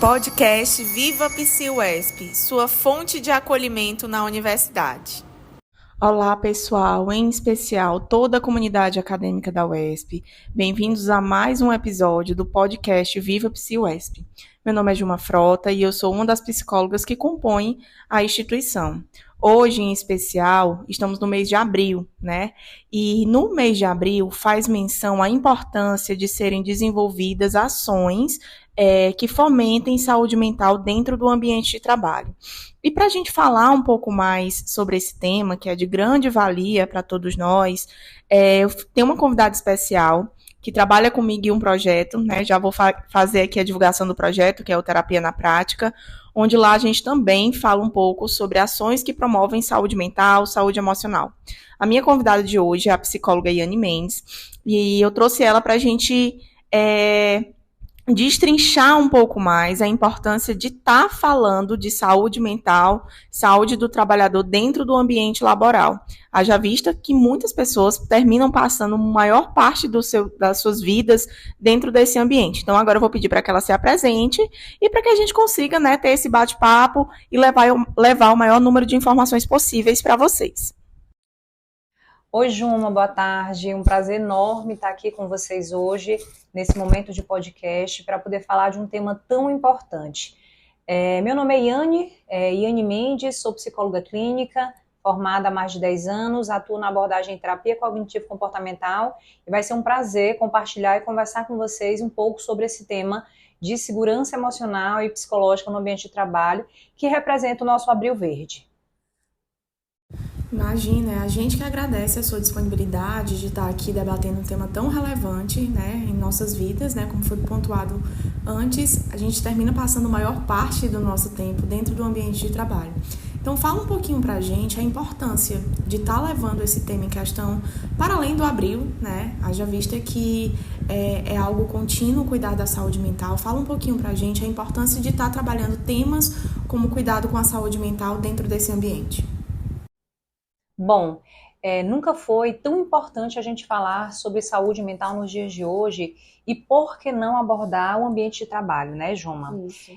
Podcast Viva PCUESP, sua fonte de acolhimento na universidade. Olá, pessoal, em especial toda a comunidade acadêmica da UESP. Bem-vindos a mais um episódio do podcast Viva PCUESP. Meu nome é Juma Frota e eu sou uma das psicólogas que compõem a instituição. Hoje, em especial, estamos no mês de abril, né? E no mês de abril faz menção à importância de serem desenvolvidas ações que fomentem saúde mental dentro do ambiente de trabalho. E para a gente falar um pouco mais sobre esse tema, que é de grande valia para todos nós, eu tenho uma convidada especial que trabalha comigo em um projeto, né? Já vou fazer aqui a divulgação do projeto, que é o Terapia na Prática, onde lá a gente também fala um pouco sobre ações que promovem saúde mental, saúde emocional. A minha convidada de hoje é a psicóloga Yane Mendes, e eu trouxe ela para a gente destrinchar um pouco mais a importância de estar falando de saúde mental, saúde do trabalhador dentro do ambiente laboral. Haja vista que muitas pessoas terminam passando a maior parte das suas vidas dentro desse ambiente. Então, agora eu vou pedir para que ela se apresente e para que a gente consiga, né, ter esse bate-papo e levar o maior número de informações possíveis para vocês. Oi, Juma, boa tarde. Um prazer enorme estar aqui com vocês hoje, nesse momento de podcast, para poder falar de um tema tão importante. Meu nome é Yane Mendes, sou psicóloga clínica, formada há mais de 10 anos, atuo na abordagem em terapia cognitivo-comportamental e vai ser um prazer compartilhar e conversar com vocês um pouco sobre esse tema de segurança emocional e psicológica no ambiente de trabalho, que representa o nosso Abril Verde. Imagina, a gente que agradece a sua disponibilidade de estar aqui debatendo um tema tão relevante, né, em nossas vidas, né, como foi pontuado antes, a gente termina passando a maior parte do nosso tempo dentro do ambiente de trabalho. Então fala um pouquinho pra gente a importância de estar levando esse tema em questão para além do abril, né, haja vista que é algo contínuo cuidar da saúde mental. Fala um pouquinho pra gente a importância de estar trabalhando temas como cuidado com a saúde mental dentro desse ambiente. Bom, nunca foi tão importante a gente falar sobre saúde mental nos dias de hoje e por que não abordar o ambiente de trabalho, né, Juma? Isso.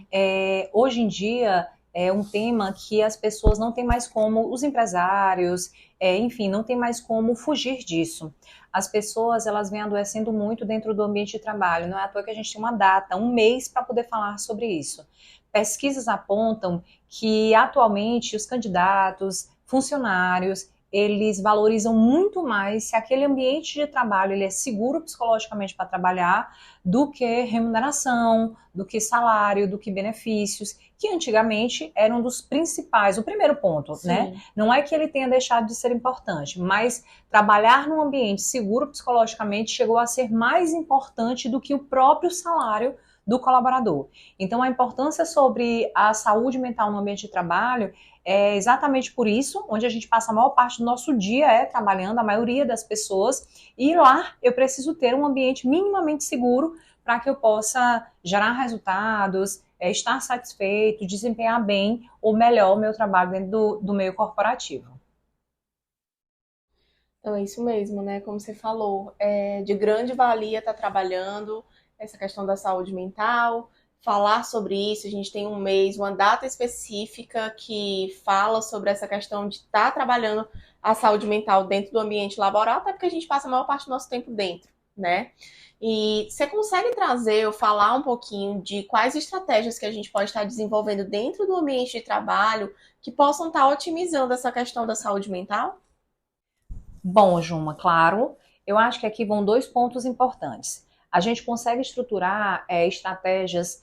Hoje em dia é um tema que as pessoas não têm mais como, os empresários, enfim, não tem mais como fugir disso. As pessoas, elas vêm adoecendo muito dentro do ambiente de trabalho, não é à toa que a gente tem uma data, um mês para poder falar sobre isso. Pesquisas apontam que atualmente os candidatos, funcionários, eles valorizam muito mais se aquele ambiente de trabalho ele é seguro psicologicamente para trabalhar do que remuneração, do que salário, do que benefícios, que antigamente eram dos principais, o primeiro ponto, Sim. Né? Não é que ele tenha deixado de ser importante, mas trabalhar num ambiente seguro psicologicamente chegou a ser mais importante do que o próprio salário do colaborador. Então, a importância sobre a saúde mental no ambiente de trabalho é exatamente por isso, onde a gente passa a maior parte do nosso dia trabalhando, a maioria das pessoas, e lá eu preciso ter um ambiente minimamente seguro para que eu possa gerar resultados, estar satisfeito, desempenhar bem ou melhor o meu trabalho dentro do meio corporativo. Então é isso mesmo, né? Como você falou, é de grande valia estar trabalhando essa questão da saúde mental, falar sobre isso. A gente tem um mês, uma data específica que fala sobre essa questão de estar trabalhando a saúde mental dentro do ambiente laboral, até porque a gente passa a maior parte do nosso tempo dentro, né? E você consegue trazer ou falar um pouquinho de quais estratégias que a gente pode estar desenvolvendo dentro do ambiente de trabalho que possam estar otimizando essa questão da saúde mental? Bom, Juma, claro. Eu acho que aqui vão 2 pontos importantes. A gente consegue estruturar estratégias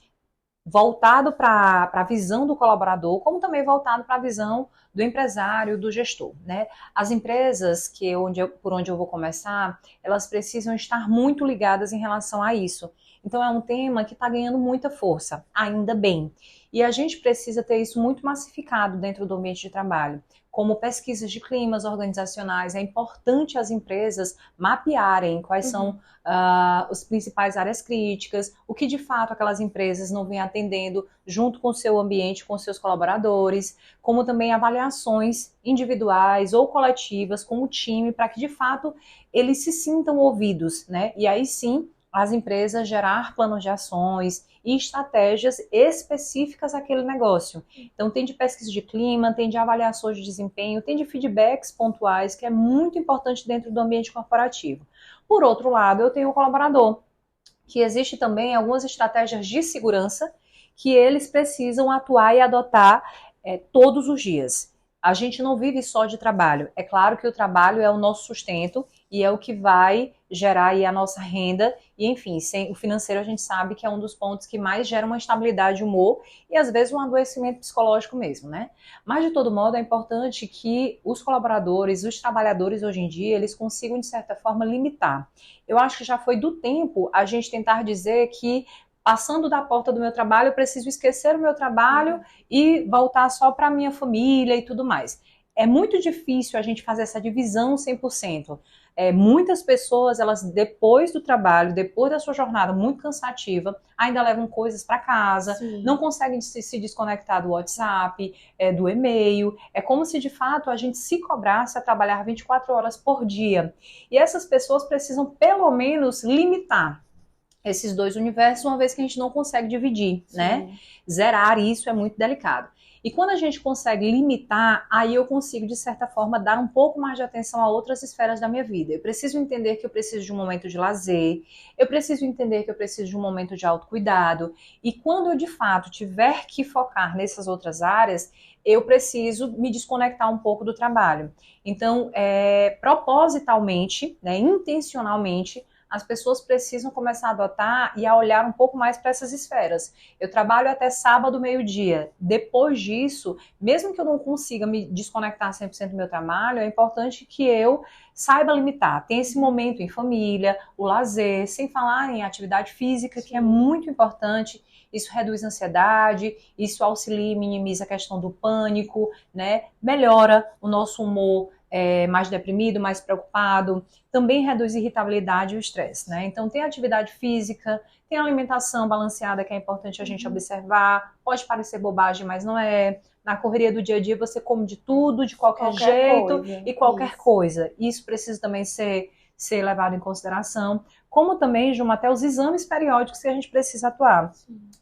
voltado para a visão do colaborador, como também voltado para a visão do empresário, do gestor, né? As empresas por onde eu vou começar, elas precisam estar muito ligadas em relação a isso. Então é um tema que está ganhando muita força, ainda bem. E a gente precisa ter isso muito massificado dentro do ambiente de trabalho. Como pesquisas de climas organizacionais, é importante as empresas mapearem quais são as principais áreas críticas, o que de fato aquelas empresas não vêm atendendo junto com o seu ambiente, com seus colaboradores, como também avaliações individuais ou coletivas com o time, para que de fato eles se sintam ouvidos, né? E aí sim, as empresas gerar planos de ações e estratégias específicas àquele negócio. Então, tem de pesquisa de clima, tem de avaliações de desempenho, tem de feedbacks pontuais, que é muito importante dentro do ambiente corporativo. Por outro lado, eu tenho o colaborador, que existe também algumas estratégias de segurança que eles precisam atuar e adotar todos os dias. A gente não vive só de trabalho. É claro que o trabalho é o nosso sustento e é o que vai gerar aí a nossa renda. E, enfim, sem o financeiro a gente sabe que é um dos pontos que mais gera uma estabilidade de humor e, às vezes, um adoecimento psicológico mesmo, né? Mas, de todo modo, é importante que os colaboradores, os trabalhadores, hoje em dia, eles consigam, de certa forma, limitar. Eu acho que já foi do tempo a gente tentar dizer que passando da porta do meu trabalho, eu preciso esquecer o meu trabalho e voltar só para a minha família e tudo mais. É muito difícil a gente fazer essa divisão 100%. Muitas pessoas, elas depois do trabalho, depois da sua jornada muito cansativa, ainda levam coisas para casa, Sim. não conseguem se desconectar do WhatsApp, do e-mail. É como se, de fato, a gente se cobrasse a trabalhar 24 horas por dia. E essas pessoas precisam, pelo menos, limitar esses dois universos, uma vez que a gente não consegue dividir, né? Zerar isso é muito delicado. E quando a gente consegue limitar, aí eu consigo, de certa forma, dar um pouco mais de atenção a outras esferas da minha vida. Eu preciso entender que eu preciso de um momento de lazer, eu preciso entender que eu preciso de um momento de autocuidado, e quando eu, de fato, tiver que focar nessas outras áreas, eu preciso me desconectar um pouco do trabalho. Então, propositalmente, né, intencionalmente, as pessoas precisam começar a adotar e a olhar um pouco mais para essas esferas. Eu trabalho até sábado, meio-dia. Depois disso, mesmo que eu não consiga me desconectar 100% do meu trabalho, é importante que eu saiba limitar. Tem esse momento em família, o lazer, sem falar em atividade física, que é muito importante. Isso reduz a ansiedade, isso auxilia e minimiza a questão do pânico, né? Melhora o nosso humor, mais deprimido, mais preocupado, também reduz a irritabilidade e o estresse, né? Então tem atividade física, tem alimentação balanceada que é importante a gente observar, pode parecer bobagem, mas não é. Na correria do dia a dia você come de tudo, de qualquer jeito e qualquer coisa. Isso precisa também ser levado em consideração, como também, Juma, até os exames periódicos que a gente precisa atuar.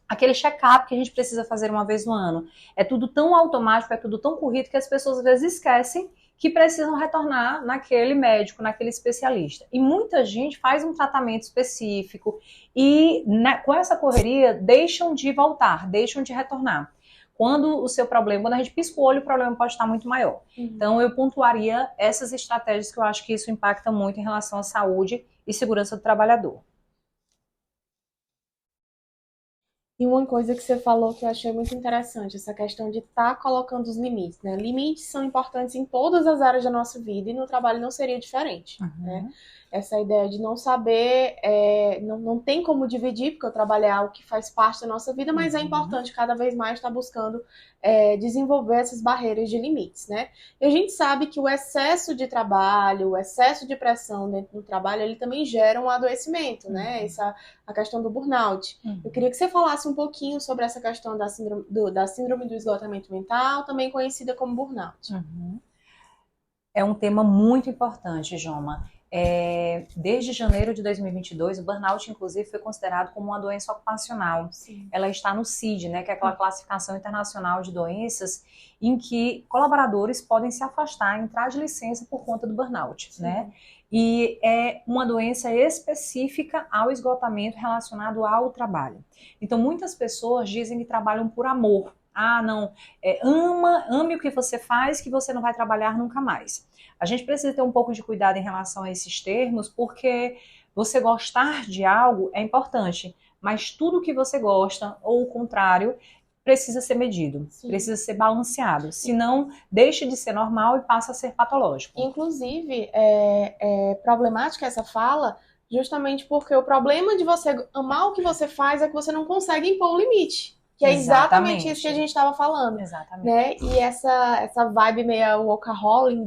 Aquele check-up que a gente precisa fazer uma vez no ano. É tudo tão automático, é tudo tão corrido que as pessoas às vezes esquecem que precisam retornar naquele médico, naquele especialista. E muita gente faz um tratamento específico e com essa correria deixam de voltar, deixam de retornar. Quando o seu problema, quando a gente pisca o olho, o problema pode estar muito maior. Então eu pontuaria essas estratégias que eu acho que isso impacta muito em relação à saúde e segurança do trabalhador. E uma coisa que você falou que eu achei muito interessante, essa questão de estar colocando os limites, né? Limites são importantes em todas as áreas da nossa vida e no trabalho não seria diferente, né? Essa ideia de não saber, não tem como dividir, porque o trabalho é algo que faz parte da nossa vida, mas é importante cada vez mais estar buscando desenvolver essas barreiras de limites, né? E a gente sabe que o excesso de trabalho, o excesso de pressão dentro do trabalho, ele também gera um adoecimento, né? A questão do burnout. Eu queria que você falasse um pouquinho sobre essa questão da síndrome do esgotamento mental, também conhecida como burnout. É um tema muito importante, Joma. Desde janeiro de 2022, o burnout, inclusive, foi considerado como uma doença ocupacional. Sim. Ela está no CID, né, que é aquela classificação internacional de doenças em que colaboradores podem se afastar, entrar de licença por conta do burnout, né? E é uma doença específica ao esgotamento relacionado ao trabalho. Então, muitas pessoas dizem que trabalham por amor. Não, ame o que você faz, que você não vai trabalhar nunca mais. A gente precisa ter um pouco de cuidado em relação a esses termos, porque você gostar de algo é importante, mas tudo que você gosta, ou o contrário, precisa ser medido, precisa ser balanceado, senão deixa de ser normal e passa a ser patológico. Inclusive, é problemática essa fala, justamente porque o problema de você amar o que você faz é que você não consegue impor um limite. Que é exatamente isso que a gente estava falando. Exatamente. Né? E essa vibe meio workaholic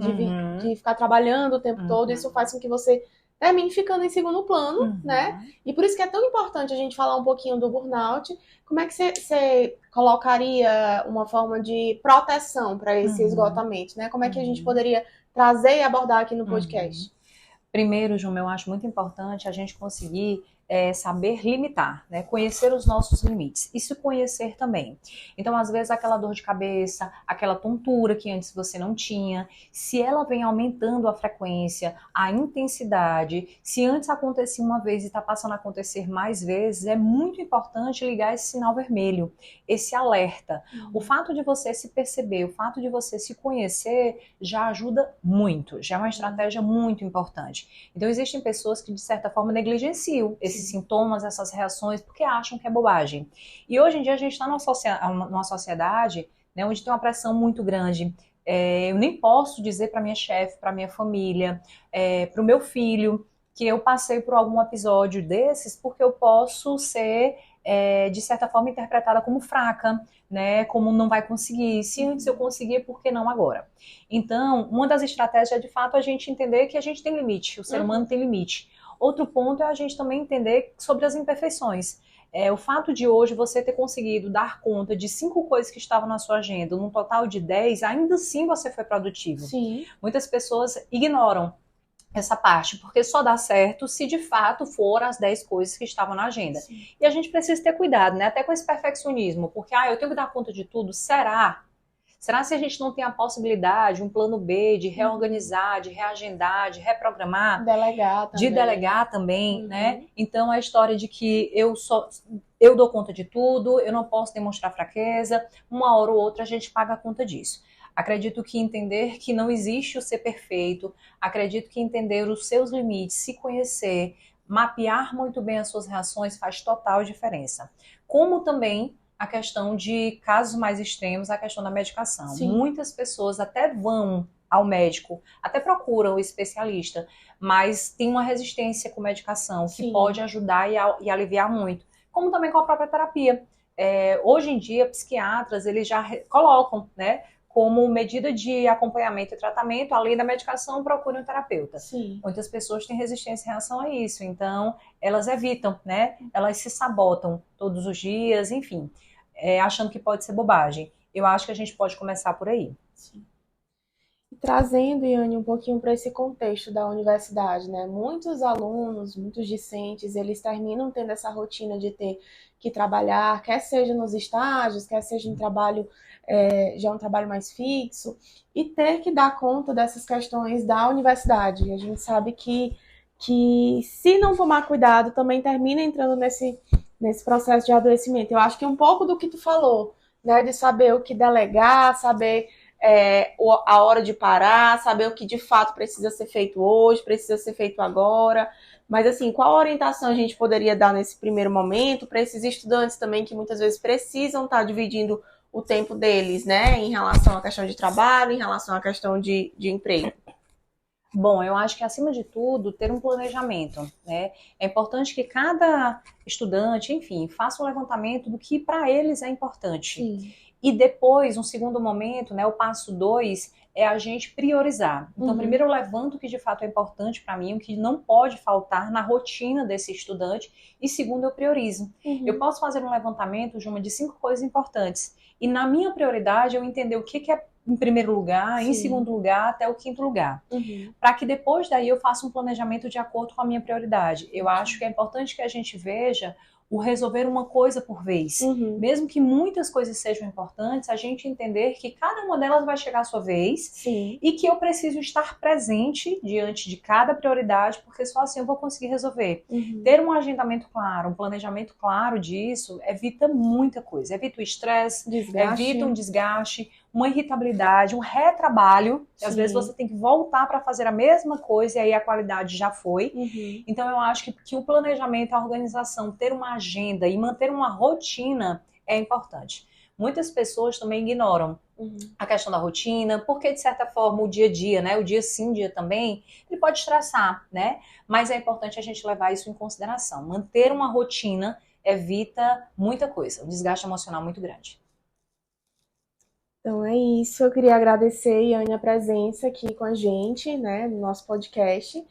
de ficar trabalhando o tempo todo, isso faz com que você termine ficando em segundo plano, né? E por isso que é tão importante a gente falar um pouquinho do burnout. Como é que você colocaria uma forma de proteção para esse esgotamento, né? Como é que a gente poderia trazer e abordar aqui no podcast? Primeiro, Juma, eu acho muito importante a gente conseguir saber limitar, né? Conhecer os nossos limites e se conhecer também. Então, às vezes, aquela dor de cabeça, aquela tontura que antes você não tinha, se ela vem aumentando a frequência, a intensidade, se antes acontecia uma vez e está passando a acontecer mais vezes, é muito importante ligar esse sinal vermelho, esse alerta. O fato de você se perceber, o fato de você se conhecer já ajuda muito, já é uma estratégia muito importante. Então, existem pessoas que, de certa forma, negligenciam esses sintomas, essas reações, porque acham que é bobagem. E hoje em dia a gente está numa sociedade, né, onde tem uma pressão muito grande. Eu nem posso dizer para minha chefe, para minha família, para o meu filho, que eu passei por algum episódio desses, porque eu posso ser, de certa forma, interpretada como fraca, né, como não vai conseguir. Se antes eu conseguia, por que não agora? Então, uma das estratégias é, de fato, a gente entender que a gente tem limite, o ser humano tem limite. Outro ponto é a gente também entender sobre as imperfeições. O fato de hoje você ter conseguido dar conta de 5 coisas que estavam na sua agenda, num total de 10, ainda assim você foi produtivo. Sim. Muitas pessoas ignoram essa parte, porque só dá certo se de fato for as 10 coisas que estavam na agenda. Sim. E a gente precisa ter cuidado, né? Até com esse perfeccionismo, porque eu tenho que dar conta de tudo, será? Será se a gente não tem a possibilidade, um plano B, de reorganizar, de reagendar, de reprogramar? De delegar também, né? Então, a história de que eu dou conta de tudo, eu não posso demonstrar fraqueza, uma hora ou outra a gente paga a conta disso. Acredito que entender que não existe o ser perfeito, acredito que entender os seus limites, se conhecer, mapear muito bem as suas reações faz total diferença. Como também a questão de casos mais extremos, a questão da medicação. Sim. Muitas pessoas até vão ao médico, até procuram o especialista, mas tem uma resistência com medicação que pode ajudar e aliviar muito. Como também com a própria terapia. Hoje em dia, psiquiatras, eles já colocam, né, como medida de acompanhamento e tratamento, além da medicação, procure um terapeuta. Sim. Muitas pessoas têm resistência em relação a isso, então elas evitam, né? Elas se sabotam todos os dias, enfim, achando que pode ser bobagem. Eu acho que a gente pode começar por aí. Sim. Trazendo, Yane, um pouquinho para esse contexto da universidade, né? Muitos alunos, muitos discentes, eles terminam tendo essa rotina de ter que trabalhar, quer seja nos estágios, quer seja em trabalho, já um trabalho mais fixo, e ter que dar conta dessas questões da universidade. A gente sabe que se não tomar cuidado, também termina entrando nesse processo de adoecimento. Eu acho que um pouco do que tu falou, né? De saber o que delegar, saber a hora de parar, saber o que de fato precisa ser feito hoje, precisa ser feito agora. Mas, assim, qual orientação a gente poderia dar nesse primeiro momento para esses estudantes também que muitas vezes precisam estar dividindo o tempo deles, né, em relação à questão de trabalho, em relação à questão de emprego? Bom, eu acho que, acima de tudo, ter um planejamento, né? É importante que cada estudante, enfim, faça um levantamento do que para eles é importante. Sim. E depois, um segundo momento, né, o passo 2, é a gente priorizar. Então, primeiro eu levanto o que de fato é importante para mim, o que não pode faltar na rotina desse estudante, e segundo, eu priorizo. Eu posso fazer um levantamento de 5 coisas importantes, e na minha prioridade eu entender o que é em primeiro lugar, em segundo lugar, até o 5º lugar. Para que depois daí eu faça um planejamento de acordo com a minha prioridade. Eu acho que é importante que a gente veja o resolver uma coisa por vez. Mesmo que muitas coisas sejam importantes, a gente entender que cada uma delas vai chegar à sua vez. Sim. E que eu preciso estar presente diante de cada prioridade, porque só assim eu vou conseguir resolver. Ter um agendamento claro, um planejamento claro disso, evita muita coisa. Evita o estresse, evita um desgaste, uma irritabilidade, um retrabalho, que às vezes você tem que voltar para fazer a mesma coisa e aí a qualidade já foi. Então eu acho que o planejamento, a organização, ter uma agenda e manter uma rotina é importante. Muitas pessoas também ignoram a questão da rotina, porque de certa forma o dia a dia, né, o dia sim, dia também, ele pode estressar, né? Mas é importante a gente levar isso em consideração. Manter uma rotina evita muita coisa, um desgaste emocional muito grande. Então é isso, eu queria agradecer, Yane, a presença aqui com a gente, né, no nosso podcast.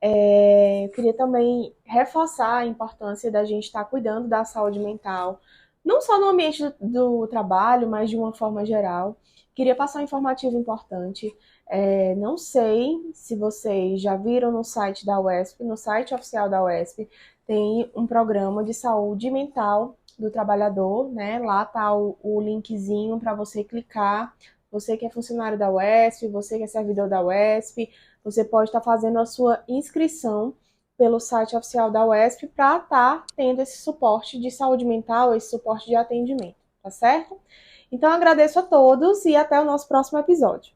Eu queria também reforçar a importância da gente estar cuidando da saúde mental, não só no ambiente do trabalho, mas de uma forma geral. Queria passar um informativo importante. Não sei se vocês já viram no site da UESP, no site oficial da UESP, tem um programa de saúde mental do trabalhador, né? Lá tá o linkzinho para você clicar. Você que é funcionário da UESP, você que é servidor da UESP, você pode estar fazendo a sua inscrição pelo site oficial da UESP para estar tendo esse suporte de saúde mental, esse suporte de atendimento, tá certo? Então, agradeço a todos e até o nosso próximo episódio.